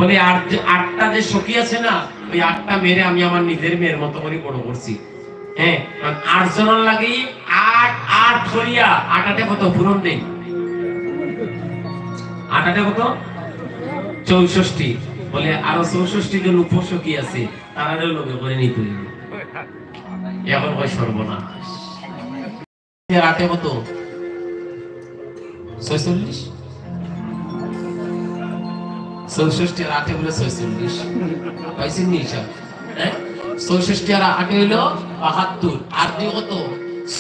বলে আটটা যে সখী আছে না, ওই আটটা মেরে আমি আমার নিজের মেয়ের মতো করে বড় করছি। হ্যাঁ, 8 জনের লাগি 8 ধরিয়া 8 কত পূরণ দেই, 8 কত 64। বলে আরো 64 জন উপসখী আছে, তারা লোকে করে নিতে হইবে। এখন কয় সর্বনাশ, 8 কত 46, 64 আর 8 বলে 46 পাইছেন নি হিসাব? হ্যাঁ, 64 আর 8 হইল 72, আর 2 কত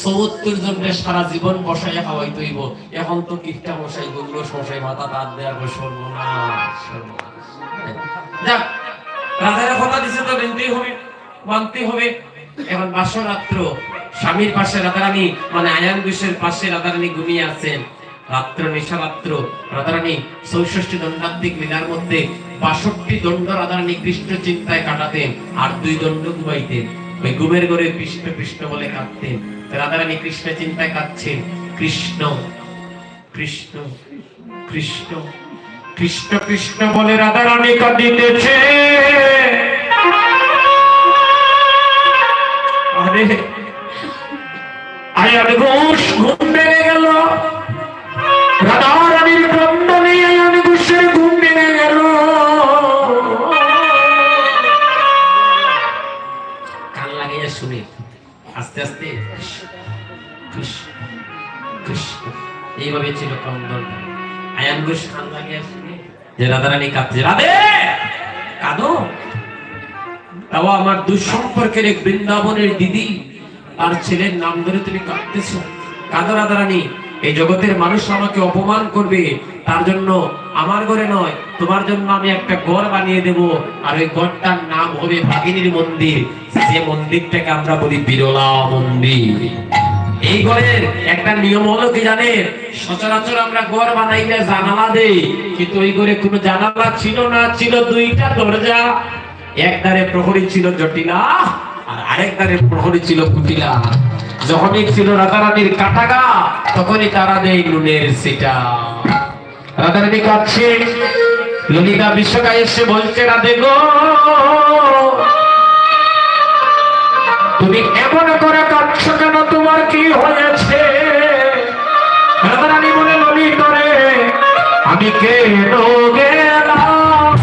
74 জনের সারা জীবন বসাইয়া খাওয়াই হইব। এখন তো কিপটা বসাই গুলো শশাই মাথা তার দেয়ার সর্বনাশ সর্বনাশ। যাক, রাজারা কথা দিছে তো বিনতেই হবে, মানতেই হবে। এখন বাসরাত্র স্বামীর পাশে রাধারানী, মানে আয়ান ঘোষের পাশে রাধারানী ঘুমিয়ে আছেন। রাত্র নিশারাত্র রাধারানী 64 দণ্ডাত্মিক লীলার মধ্যে 62 দণ্ড রাধারানী কৃষ্ণ চিন্তায় কাটাতেন, আর 2 দণ্ড ঘুমাইতেন। ওই ঘুমের ঘরে কৃষ্ণ কৃষ্ণ বলে কাঁদতেন। রাধারানী কৃষ্ণ চিন্তায় কাঁদছেন, কৃষ্ণ কৃষ্ণ কৃষ্ণ কৃষ্ণ কৃষ্ণ বলে রাধারানী কাঁদিতেছে। আরে আয়ান ঘোষ ঘুম ভেঙে গেল, রাধারানীর ক্রন্দনে আয়ান ঘোষের ঘুম ভেঙে গেল। কান লাগিয়ে শুনে আস্তে আস্তে কৃষ্ণ কৃষ্ণ এইভাবে ছিল ক্রন্দন। আয়ান ঘোষ কান লাগিয়ে শুনে যে রাধারানী কাঁদছে, রাধে কাঁদো। তাও আমার দুঃসম্পর্কের এক বৃন্দাবনের দিদি, তার ছেলের নাম ধরে তুমি কাঁদতেছো, কাঁদো রাধারানী। এই জগতের মানুষ আমাকে অপমান করবে, তার জন্য আমার ঘরে নয়, তোমার জন্য আমি একটা ঘর বানিয়ে দেব, আর ওই ঘরটার নাম হবে ভাগিনীর মন্দির। যে মন্দিরটাকে আমরা বলি বিরলা মন্দির। এই ঘরের একটা নিয়ম হলো কি জানেন? সচরাচর আমরা ঘর বানাইলে জানালা দেই, কিন্তু ওই ঘরে কোনো জানালা ছিল না, ছিল 2টা দরজা। এক ধারে প্রহরী ছিল জটিলা, আর আরেক ধারে প্রহরী ছিল কুটিলা। যখনই ছিল রাধারানীর কাটাগা, তখনই তারা দেয় নুনের সিটা। রাধারানী কাঁদছে, ললিতা বিশ্বকা এসে বলছে, রাধে গো তুমি এমন করে কাঁদছো কেন, তোমার কি হয়েছে? রাধারানী বলে, ললিতা রে আমি কেন গেলাম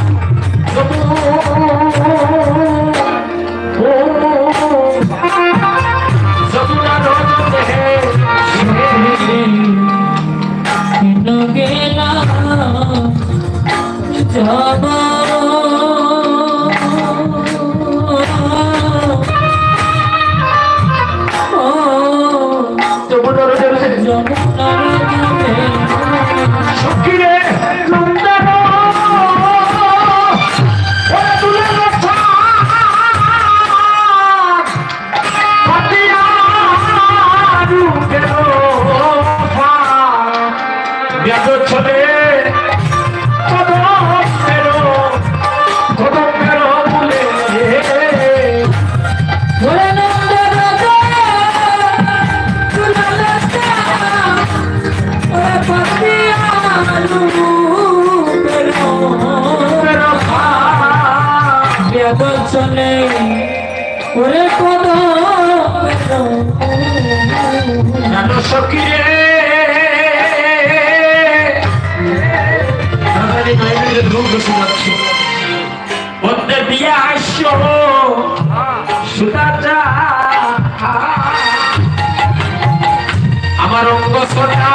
আমার অঙ্গ সোনা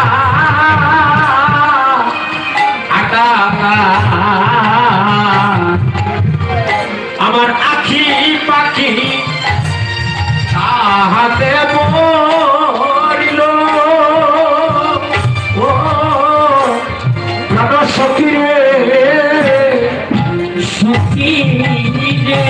আটা, আমার আখি পাখি হাতে মরিল। ও প্রাণ সখী রে সখী রে,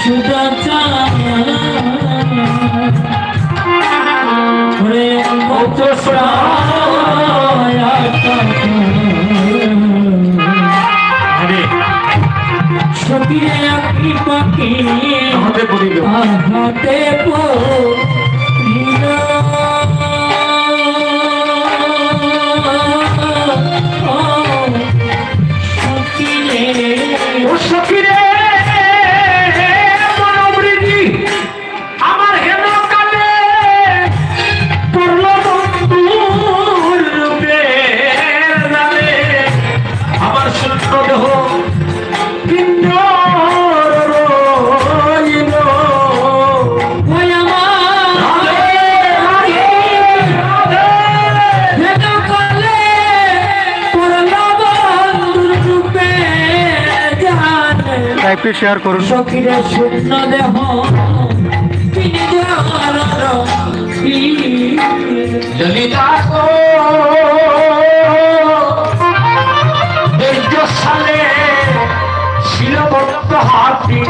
সুদা সখিরে আঁকি পাখি হাতে পড়িল হাতে পড়িল সখিরে ও সখিরে মনোবৃদ্ধি আমার হেন কালে পড়ল বন্ধুর রূপে জানে আমার শূন্য দেহ পিণ্ড রইল ওই আমার রাধে রাধে হেন কালে পড়ল বন্ধুর রূপে জানে একটু শেয়ার করুন সখিরে শূন্য দেহ তিনি যার ললিতা গো দীর্ঘ সালে ছিল বদ্ধ হাতি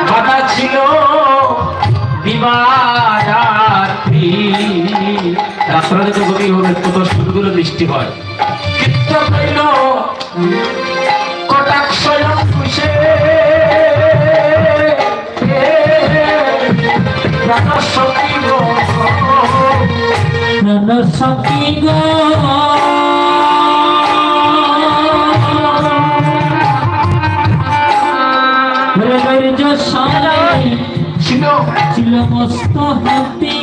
বাধা ছিল দিবারাত্রি রাত্রে তো গভীর হবে কত সুন্দর বৃষ্টি হয় কীর্ত কইল কটাক্ষ অঙ্কুশে সখী গো নন সখী গো বৈর্য সারাই ছিল ছিল মস্ত হাতি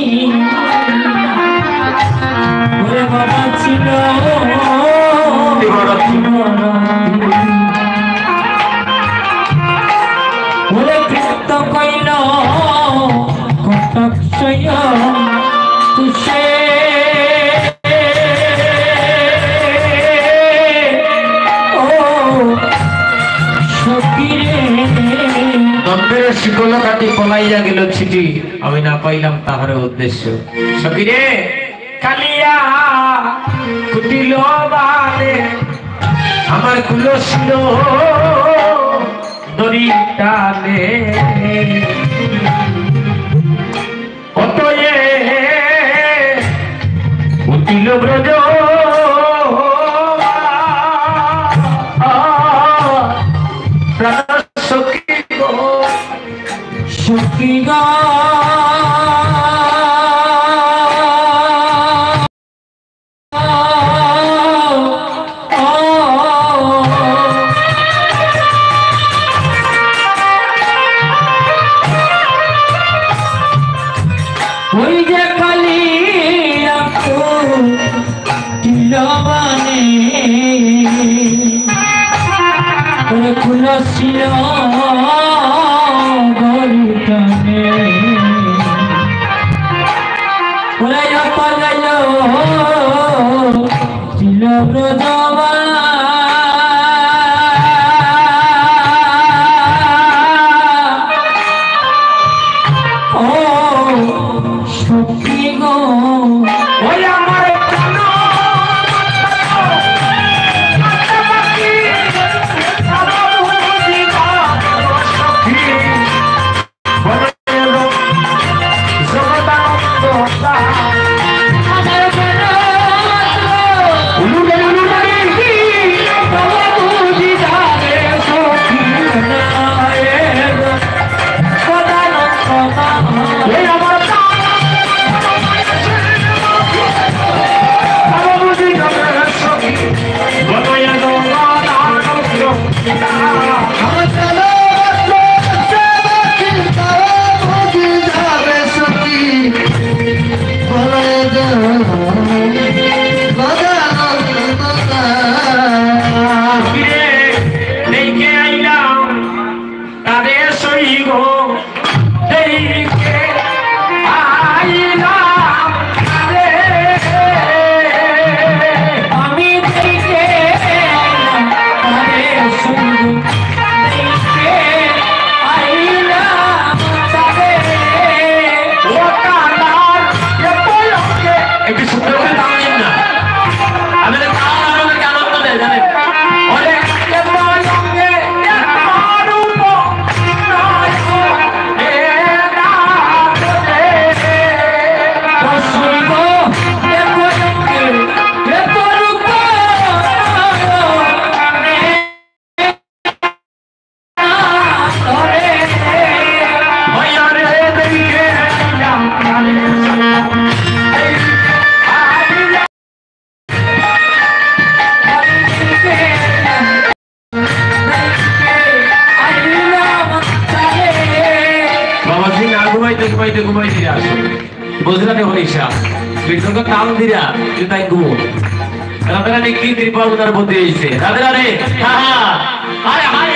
ওরে বাবা ছিল ওরে কৃত কইল কটাক্ষয় তুষে ও সখিরে দম্ভের শিকল কাটি পলাইয়া গেল ছিটি আমি না পাইলাম তাহার উদ্দেশ্য সখিরে কালিয়া কুটিল বালে আমার কুলো ছিল দড়ি টানে অতয়ে উঠিল ব্রজ প্রাণ সখী গো সখী গো ওই যে কালিয়া কিলবানে ওরে ফুল ছিল গরুটানে ওরে পালাইল ছিল ব্রজবা ও সখী গো ওই আমার প্রাণ সখী বলো জগদানন্দ আমার উলুগারি ঘুমাইতে আসো বুঝলাম হরিষা বিষ্ণুকে কাম দিরা তুই তাই ঘুমো রাধারানী কি কৃপা উনার মধ্যে হয়েছে রাধারানী আরে হায়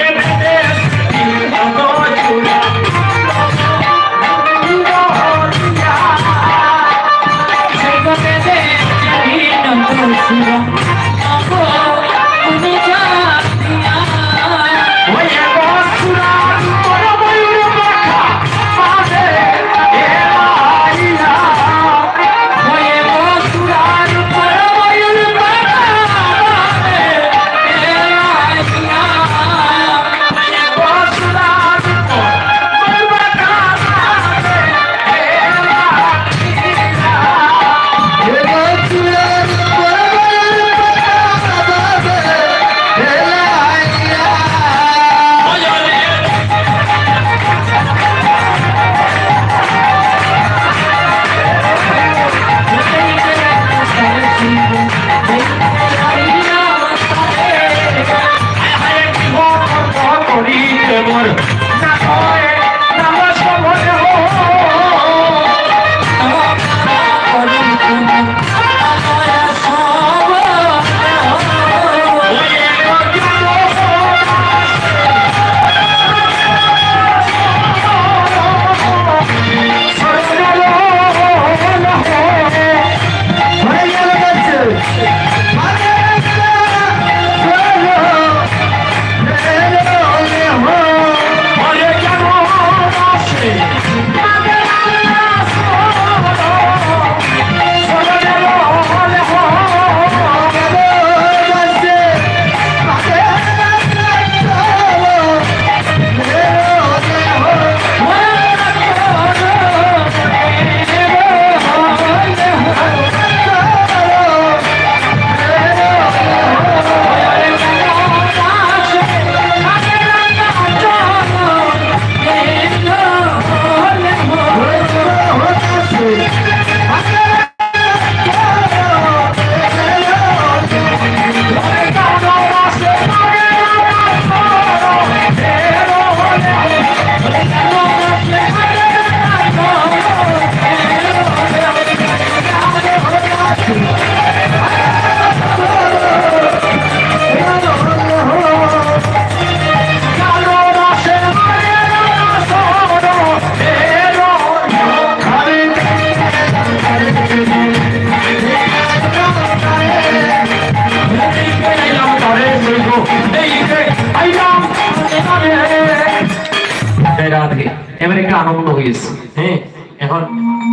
এবার একটা আনন্দ হয়েছে হ্যাঁ এখন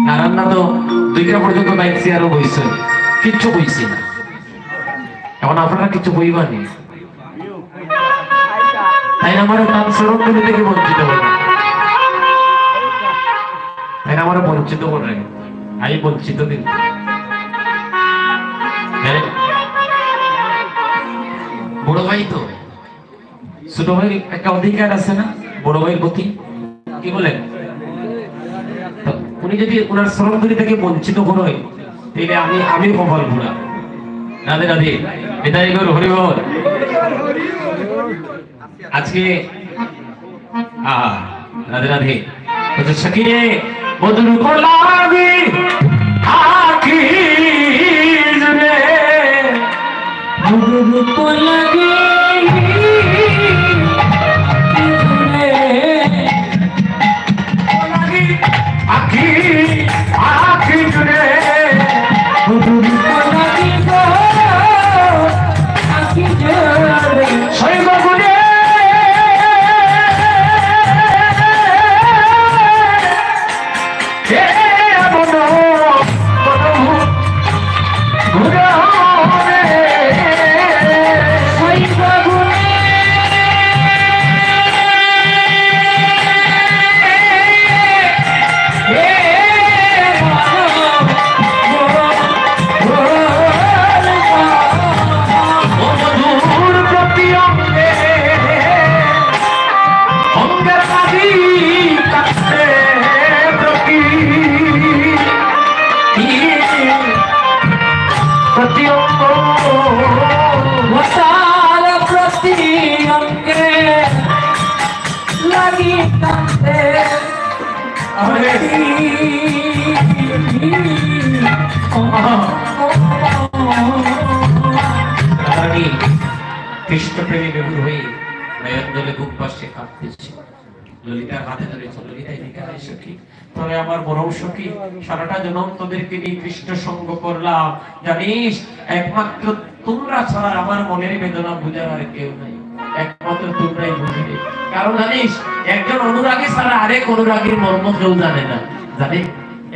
নারায়ণদা তো 2টা পর্যন্ত বাইক চেয়ারও বইছে কিচ্ছু বইছে না এখন আপনারা কিছু বইবানি তাই আমার নাম স্মরণ করে থেকে বঞ্চিত হবে তাই আমার বঞ্চিত করে আমি বঞ্চিত দিন বড় ভাই তো ছোট ভাই একটা অধিকার আছে না বড় ভাইয়ের প্রতি কি বলেন উনি যদি ওনার স্মরণধরি থেকে বঞ্চিত হয় তাহলে আমি কপাল ঘোরা রাধে রাধে বিদায় গৌর হরি বল আজকে রাধে রাধে সখিরে বদল লাগি আখি রে বদল লাগি Bye. রাধারানী কৃষ্ণ প্রেমী বেগুর হয়ে নয়ন জলে বুক পাশে কাঁদতেছে। ললিতার হাতে ধরেছে, ললিতা এদিকে আয় সখী, তবে আমার বড় সখী, সারাটা জনম তোদেরকে নিয়ে কৃষ্ণ সঙ্গ করলাম, জানিস একমাত্র তোমরা ছাড়া আমার মনের বেদনা বুঝার আর কেউ নাই, একমাত্র তোমরাই বুঝবে। কারণ জানিস একজন অনুরাগী ছাড়া আরেক অনুরাগীর মর্ম কেউ জানে না, জানে?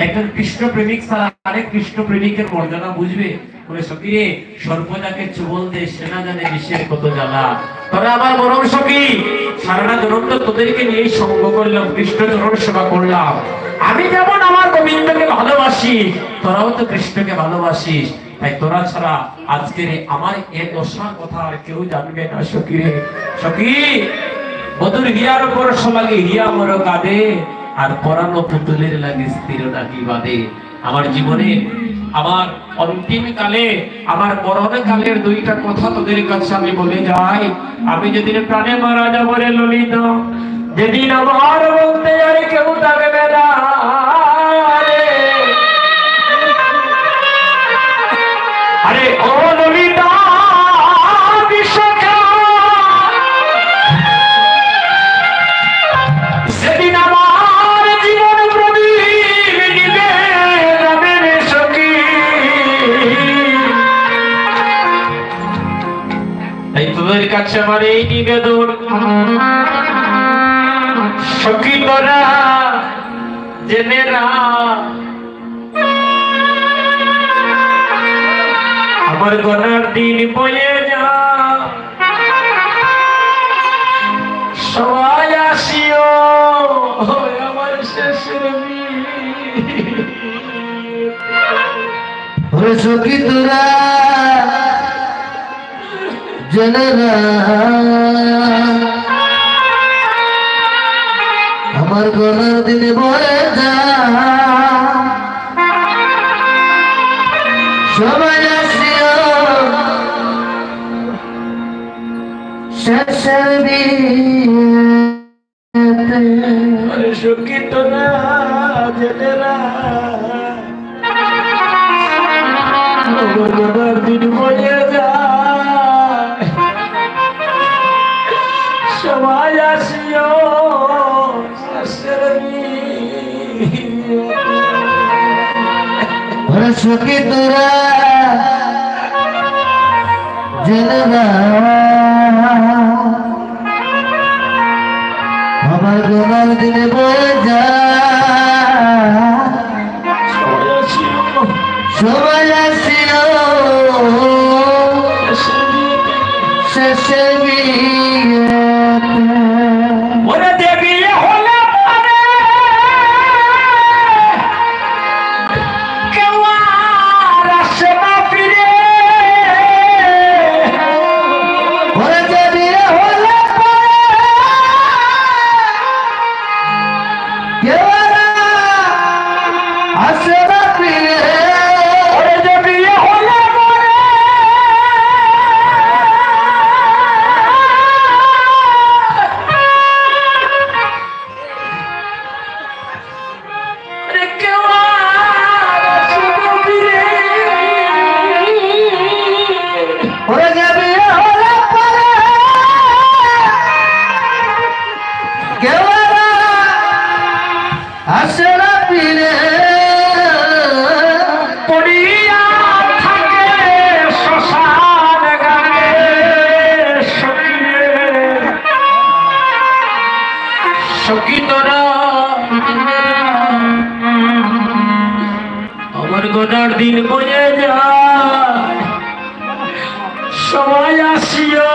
একজন কৃষ্ণ প্রেমিক ছাড়া আরেক কৃষ্ণ প্রেমিকের মর্যাদা বুঝবে? বলে সখী রে, সর্বদাকে চুবল দে, সেনা জানে বিশ্বের কত জ্বালা। তবে আমার মরম সখী, সারাটা জনম তো তোদেরকে নিয়ে সঙ্গ করলাম, কৃষ্ণ চরণ সেবা করলাম। আমি যেমন আমার গোবিন্দকে ভালোবাসি, তোরাও তো কৃষ্ণকে ভালোবাসিস, তাই তোরা ছাড়া আজকের আমার এ দশার কথা আর কেউ জানবে না সখী রে। সখী, মধুর হিয়ার পরশ লাগে হিয়া মর কাঁদে, আর পরানো পুতুলের লাগে স্থির নাকি বাদে। আমার জীবনে আমার অন্তিম কালে আমার মরণ কালের দুইটা কথা তোদের কাছে আমি বলে যাই। আমি যেদিন প্রাণে মারা যাবো রে ললিতা, যেদিন আমার বলতে আর কেউ থাকবে না রে। আরে ও ললিতা বিশ্বকা, সেদিন আমার জীবন প্রদীপ নিভে যাবে রে সখী। তাই তোদের কাছে আমার এই নিবেদন, সখী তোরা জেনে না, আমার গনার দিন বয়ে যা, সবাই আসিও আমার শেষের ওরে সখী তোরা জেনে না, আমার গলার দিনে বয়ে যা, সবাই আসিও শেষের বিয়েতে। ওরে সখী তোরা জেনে না, আমার গনার দিন বয়ে যায়, সবাই আসিও শেষের ওরে সখী তোরা জেনে না, আমার গলার দিনে বয়ে যা, সবাই আসিও শেষের বিয়েতে। ওরে দেবী হলে পরে কেউ আর আসে না ফিরে, ওরে যে বিয়ে হলে পরে কেউ আর আসে না ফিরে, ওরে যে বিয়ে হলে পরে ওরে কেউ আর আসে না ফিরে। ওরে যে বিয়ে হলে পরে কেউ আর আসে না ফিরে, পড়িয়া থাকে শ্মশান ঘাটে সখী রে। সখী তোরা আমার গোনার দিন বয়ে যায়, সবাই আসিও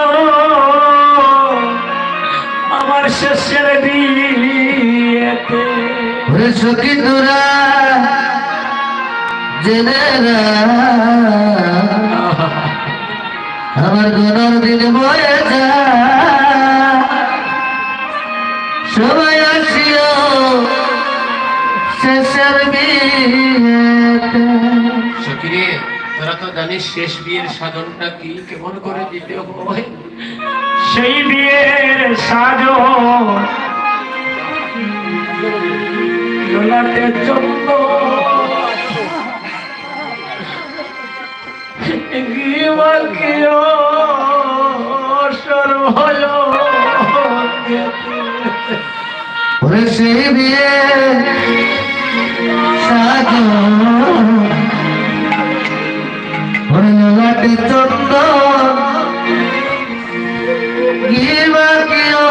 আমার শেষের বিয়েতে। ওরে সখী তোরা জেনে না, আমার গলার দিনে বয়ে যা, সবাই আসিও শেষের বিয়েতে। সখী রে, তোরা তো জানিস শেষ বিয়ের সাধনটা কি, কেমন করে দিতে হয়। সেই বিয়ের সাধন ললাটের জন্য বাকিও সর্বয় ওরে সেই বিয়ে সাজো ওরে লাটে চন্দন গিবা কিও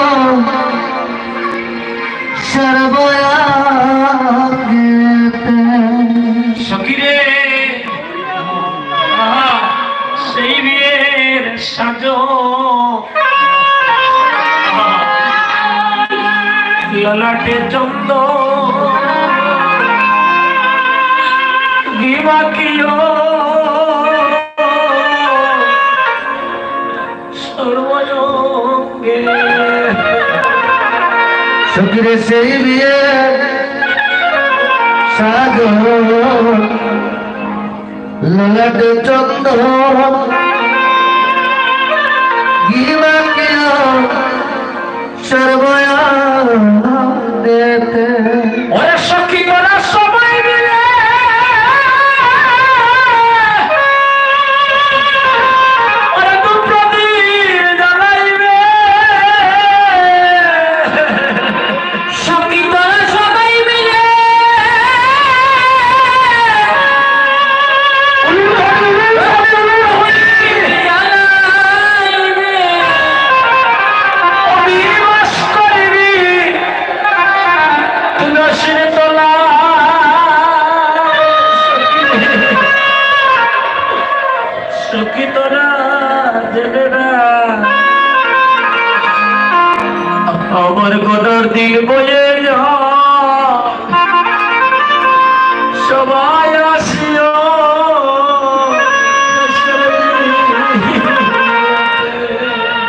সর্বয়া সকিরে সেই বিয়ের সাজো ললাটে চন্দ গিবাকিও সর্বঙ্গে সকিরে সেই বিয়ে সাজো ললাট চন্দন গিবা কিও সর্বয়া দেতে ওরে সখী তোরা সবাই মিলে ওরে দু প্রদীপ জ্বালাইবে সখী তোরা সবাই মিলে অবিবাস করবি তুলসীর তলা সখী তোরা দেবে না আমার গদার দিন বয়ে যা সবাই আসিও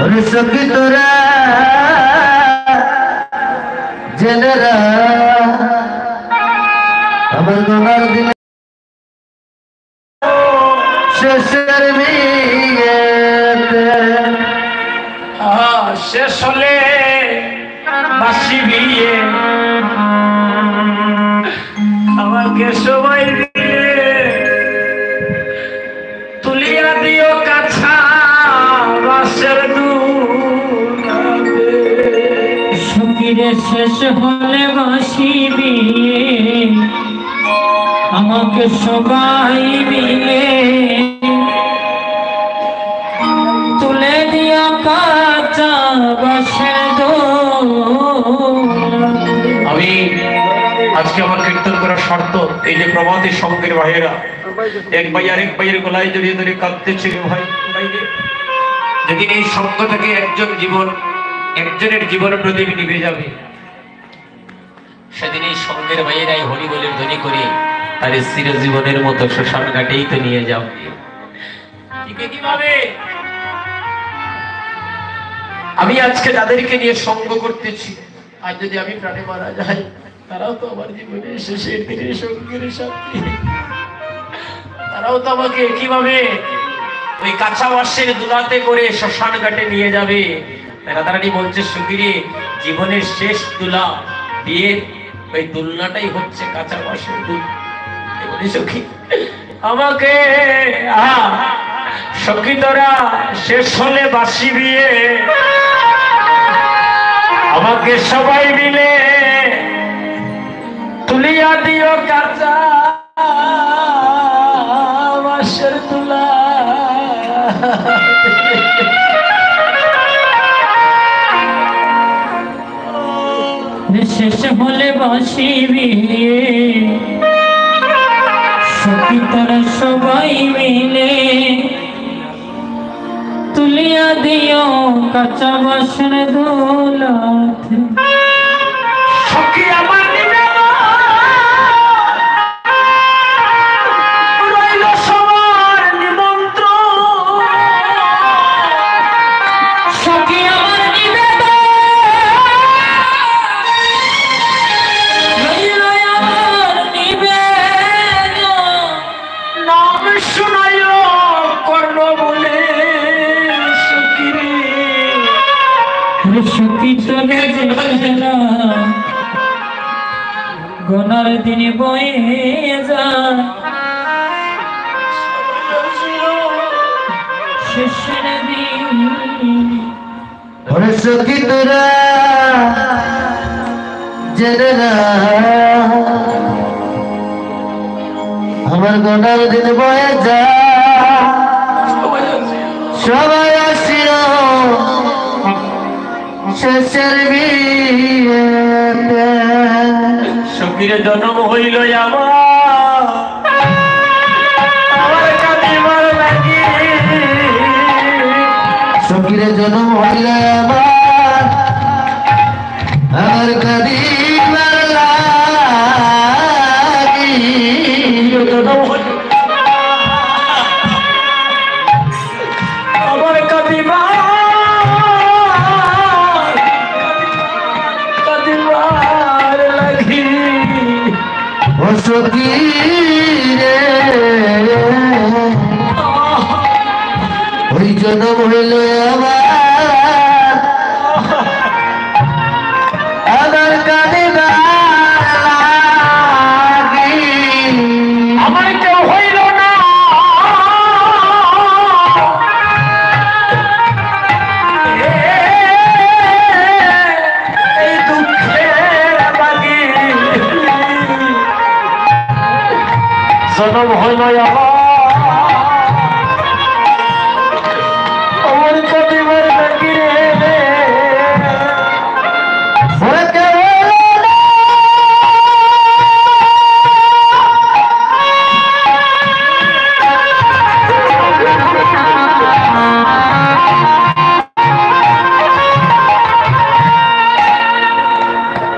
ওরে সখী তোরা জেনেরা আমার গলার দিলে শেষের বিয়েতে শেষ হলে বাসি বিয়ে আমাকে সবাই দিয়ে তুলিয়া দিও কাছা বাসের দুলাতে সখীরে শেষ হলে বাসি বিয়ে আমাকে সবাই মিলে তুলে দিয়া কাঁচা বাসের দোলা। আমি আজকে আমার কীর্তন করার শর্ত এই যে প্রভাতী সঙ্গের ভাইয়েরা এক ভাই আরেক ভাইয়ের গলায় জড়িয়ে ধরে কাঁদতেছিল ভাই ভাইরে যেদিন এই সঙ্গ থেকে একজনের জীবন প্রদীপ নিভে যাবে সেদিন এই সঙ্গের ভাইয়েরাই হরি বলে ধ্বনি করে তার চিরজীবনের মতো শ্মশান ঘাটেই তো নিয়ে যাও। কিভাবে আমি আজকে যাদেরকে নিয়ে সঙ্গ করতেছি আজ যদি আমি প্রাণে মারা যাই তারাও তো আমার জীবনের শেষের দিনের সঙ্গের সাথী তারাও তো আমাকে কিভাবে ওই কাঁচা বাঁশের দুলাতে করে শ্মশান ঘাটে নিয়ে যাবে। রাধারানী বলছে সুখীরে জীবনের শেষ দুলা বিয়ের ওই দুলনাটাই হচ্ছে কাঁচা বাঁশের দুল। সখী আমাকে সখী তোরা শেষ হলে বাসি বিয়ে আমাকে সবাই মিলে তুলিয়া দিও কাঁচা বাঁশের তুলা শেষ হলে বাসি বিয়ে সখী তোরা সবাই মিলে তুলিয়া দিও কাঁচা বাসের দোলাতে। সখী আমার রইল সবার নিমন্ত্রণ সখী আমার নিবেদন রইল আমার নিবেদন নাম শুনাইও কর্ণ বলে সখীরে সখী তোরা জেনেরা গোনার দিন বয়ে যায় শেষের দিন ওরে সখী তোরা জেনে না আমার গোনার দিন বয়ে যা সবাই আসিল শেষের বিয়েতে সখীরে জন্ম হইল আমার কাঁদিবার লাগি সখীরে জন্ম হইল আমার কাঁদিবার লাগি জন্ম হইল আমার কাঁদিবার লাগি ও সখী রে ওই জন্ম হইল আমার কাঁদিবার লাগি আমার কেউ হইল না এই দুঃখের লাগি জন্ম হইল আমার কাঁদিবার লাগি রে ওরে কেউ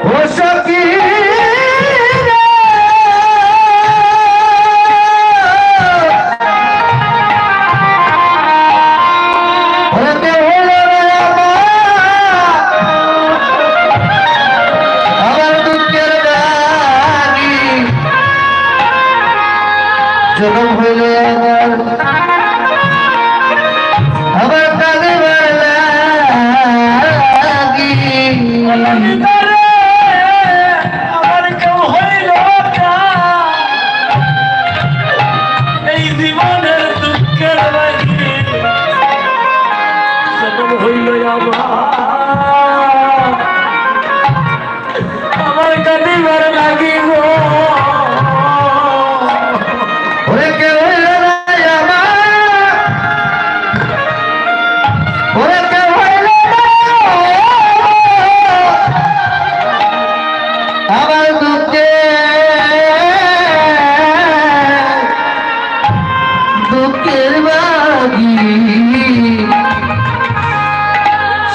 ও সখী রে ওরে কেউ আমার দুঃখের লাগি জন্ম হইল আমার কাঁদিবার লাগি আমার কেউ হইল না এই জীবনের দুঃখের লাগি জন্ম হইল আমার কাঁদিবার লাগি গো ওরে কেউ হইল না আমার ওরে কেউ হইল না আমার দুঃখের বাগি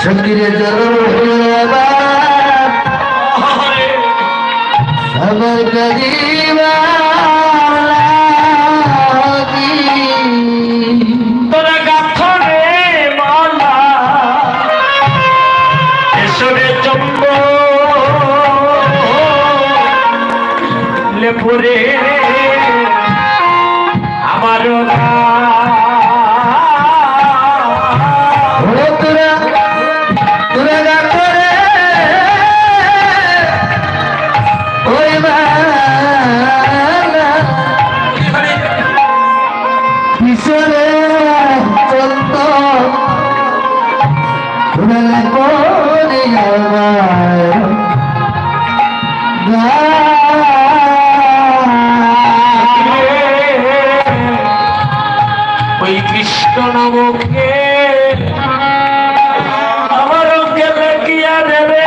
সখীরে জন্ম হইল আমার কাঁদিবার লাগি তোরা গাথরে মালা এসরে চম্ব লেপুরে আমার ওরে তোরা তোরা গা করে ওই বাংলা পিছনে চন্দ তোরা করে আমার ওই কৃষ্ণ নামকে আমার অঙ্কে লেখিয়া দেবে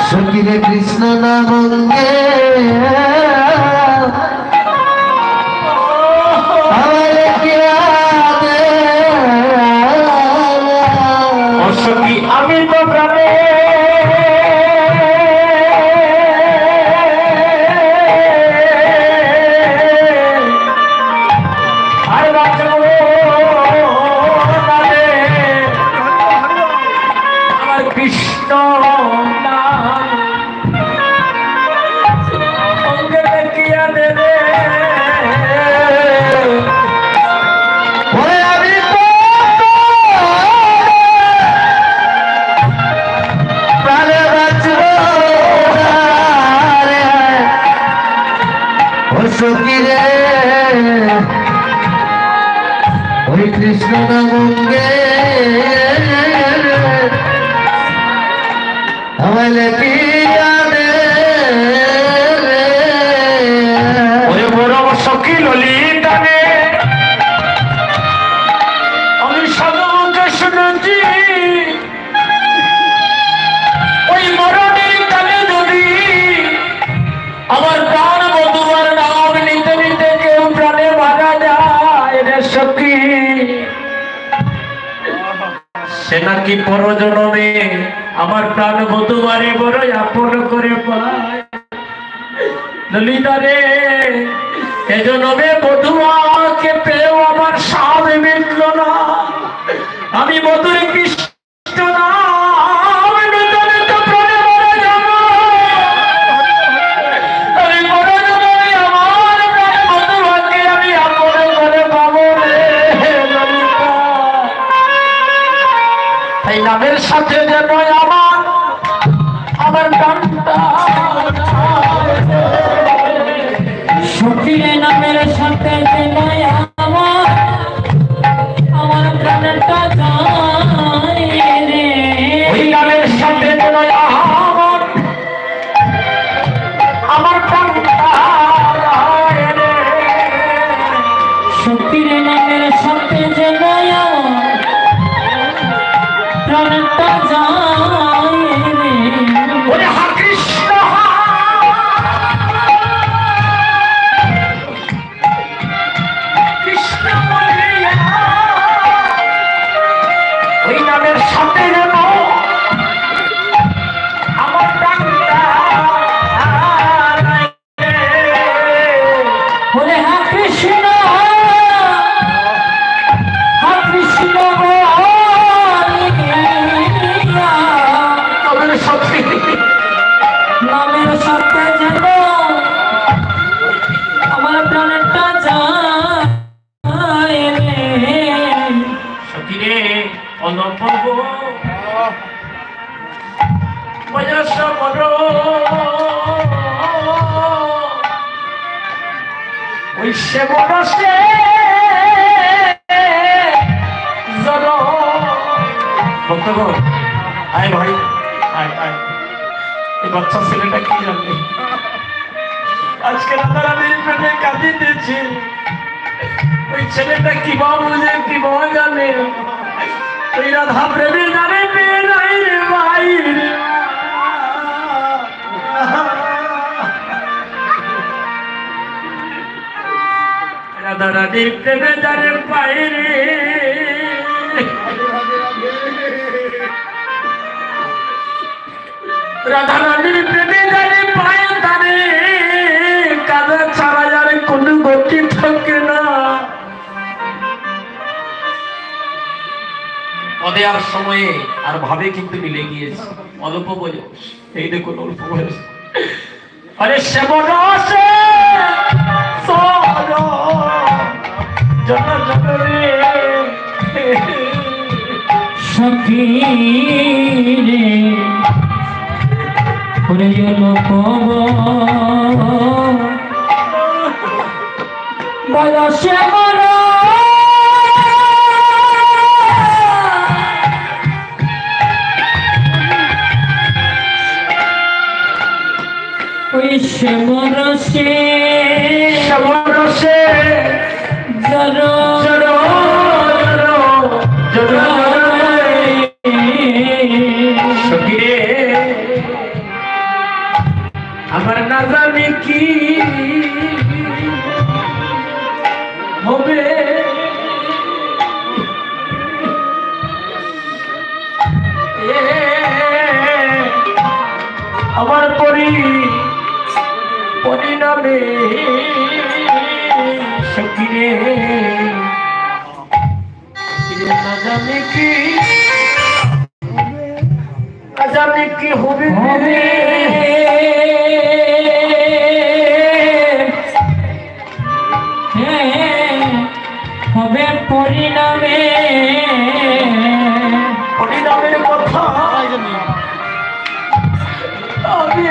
সখীরে কৃষ্ণ নামঙ্গে আমার কিয়া দে অসখী আমি তো প্রাণে আর বাঁচব না রে। আমার কৃষ্ণ নাম অঙ্গে লেখিয়া দেবে ওরে আমি প্রাণে বাঁচব না রে ও সখী রে বলে কি ওরে বড় সখী ললিতা রে আমি সাধুকে শুনেছি ওই মরণের কালে যদি আমার প্রাণ বধুয়ার নাম নিতে নিতে কেউ প্রাণে মারা যায় রে সখী সে নাকি পরজন্মে আমার প্রাণ বধুয়ারে বড় আপন করে পায় ললিতা রে এজন্যে বধুয়াকে পেয়েও আমার স্বাদ মিটল না আমি মধুর কৃষ্ণ নাম নিতে নিতে প্রাণে মারা যাব আমি পরজন্মে আমার প্রাণ বধুয়াকে আমি আপন করে পাবো রে ললিতা এই নামের সাথে যেন আমার প্রাণটা সখীর নামের সাথে যেন আমার প্রাণটা যায় রে ওই নামের সাথে যেন আমার প্রাণটা যায় রে সখীর নামের সাথে যেন প্রাণটা যায় রে ওরে হা কৃষ্ণ কৃষ্ণ বলিয়া ওই নামের সাথে যেন আমার প্রাণটা যায় রে। বলে হা কৃষ্ণ বলিয়া নামের সাথে নামের সাথে যেন আমার প্রাণটা যায় রে সখিরে অনুভব বয়স বড় ওই সে বড় সে জড় বক্তব্য আয় ভাই আয় আয় এই বাচ্চা ছেলেটা কি জানবে আজকে রাতারাতির পেটে কাঁদিতেছে ওই ছেলেটা কি বা বুঝে কি বা জানে ওই রাধা প্রেমের নামে পেয়ে নাই রে ভাই রে রাধা রানীর প্রেমে জানে পাই রে রাধা রানীর প্রেমে জানে পায় তারে কাদা ছাড়া আর কোনো গতি থাকে না অদেয়ার সময়ে আর ভাবে কিন্তু মিলে গিয়েছে অল্প বয়স এই দেখুন অল্প বয়স আরে সে বড় আছে সখী রে ওরে লোক বয়সে বড় ওই সে বরসে জড় আমার না জানি কি হবে আমার পরিণামে সখিরে না জানি কি হবে হবে হবে পরিণামের কথা আমি